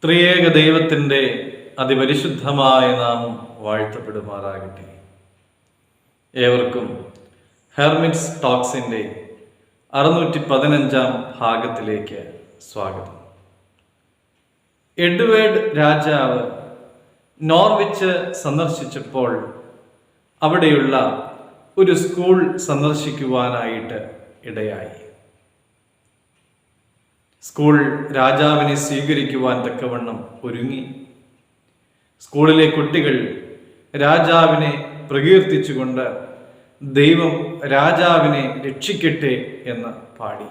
ത്രിയേക ദൈവത്തിൻ്റെ അതിപരിശുദ്ധമായ നാമം വാഴ്ത്തപ്പെടുമാറാകട്ടെ. ഏവർക്കും ഹെർമിറ്റ്സ് ടോക്സിൻ്റെ 615 ഭാഗത്തിലേക്ക് സ്വാഗതം. എഡ്വേർഡ് രാജാവ് നോർവിച്ച് സന്ദർശിച്ചപ്പോൾ അവിടെയുള്ള ഒരു സ്കൂൾ സന്ദർശിക്കുവാനായിട്ട് ഇടയായി. സ്കൂൾ രാജാവിനെ സ്വീകരിക്കുവാൻ തക്കവണ്ണം ഒരുങ്ങി. സ്കൂളിലെ കുട്ടികൾ രാജാവിനെ പ്രകീർത്തിച്ചുകൊണ്ട് ദൈവം രാജാവിനെ രക്ഷിക്കട്ടെ എന്ന് പാടി.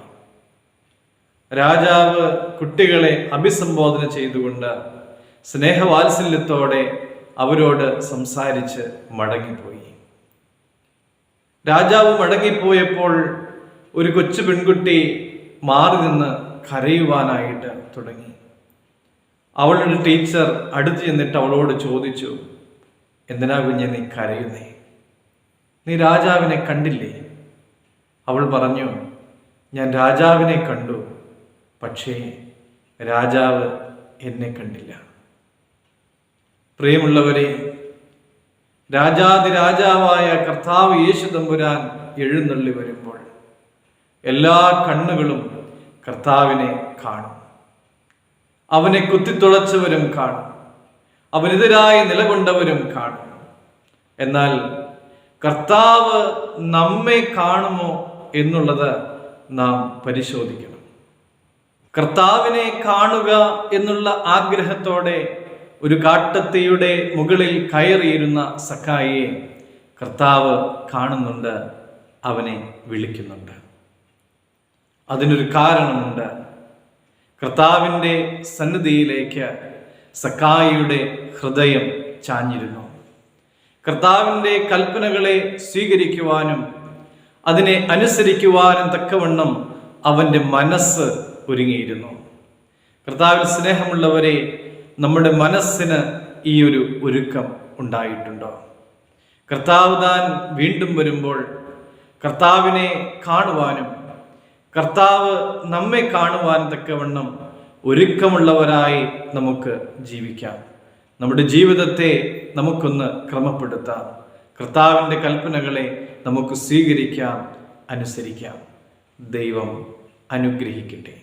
രാജാവ് കുട്ടികളെ അഭിസംബോധന ചെയ്തുകൊണ്ട് സ്നേഹവാത്സല്യത്തോടെ അവരോട് സംസാരിച്ച് മടങ്ങിപ്പോയി. രാജാവ് മടങ്ങിപ്പോയപ്പോൾ ഒരു കൊച്ചു പെൺകുട്ടി മാറി നിന്ന് കരയുവാനായിട്ട് തുടങ്ങി. അവളുടെ ടീച്ചർ അടുത്ത് ചെന്നിട്ട് അവളോട് ചോദിച്ചു, എന്തിനാ കുഞ്ഞെ നീ കരയുന്നേ? നീ രാജാവിനെ കണ്ടില്ലേ? അവൾ പറഞ്ഞു, ഞാൻ രാജാവിനെ കണ്ടു, പക്ഷേ രാജാവ് എന്നെ കണ്ടില്ല. പ്രിയമുള്ളവരെ, രാജാതിരാജാവായ കർത്താവ് യേശു തമ്പുരാൻ എഴുന്നള്ളി വരുമ്പോൾ എല്ലാ കണ്ണുകളും കർത്താവിനെ കാണും. അവനെ കുത്തിത്തുളച്ചവരും കാണും, അവനെതിരായി നിലകൊണ്ടവരും കാണും. എന്നാൽ കർത്താവ് നമ്മെ കാണുമോ എന്നുള്ളത് നാം പരിശോധിക്കണം. കർത്താവിനെ കാണുക എന്നുള്ള ആഗ്രഹത്തോടെ ഒരു കാട്ടത്തിയുടെ മുകളിൽ കയറിയിരുന്ന സക്കായിയെ കർത്താവ് കാണുന്നുണ്ട്, അവനെ വിളിക്കുന്നുണ്ട്. അതിനൊരു കാരണമുണ്ട്. കർത്താവിൻ്റെ സന്നിധിയിലേക്ക് സക്കായിയുടെ ഹൃദയം ചാഞ്ഞിരുന്നു. കർത്താവിൻ്റെ കൽപ്പനകളെ സ്വീകരിക്കുവാനും അതിനെ അനുസരിക്കുവാനും തക്കവണ്ണം അവൻ്റെ മനസ്സ് ഒരുങ്ങിയിരുന്നു. കർത്താവിൽ സ്നേഹമുള്ളവരെ, നമ്മുടെ മനസ്സിന് ഈ ഒരു ഒരുക്കം ഉണ്ടായിട്ടുണ്ടോ? കർത്താവ് താൻ വീണ്ടും വരുമ്പോൾ കർത്താവിനെ കാണുവാനും കർത്താവ് നമ്മെ കാണുവാൻ തക്കവണ്ണം ഒരുക്കമുള്ളവരായി നമുക്ക് ജീവിക്കാം. നമ്മുടെ ജീവിതത്തെ നമുക്കൊന്ന് ക്രമപ്പെടുത്താം. കർത്താവിൻ്റെ കൽപ്പനകളെ നമുക്ക് സ്വീകരിക്കാം, അനുസരിക്കാം. ദൈവം അനുഗ്രഹിക്കട്ടെ.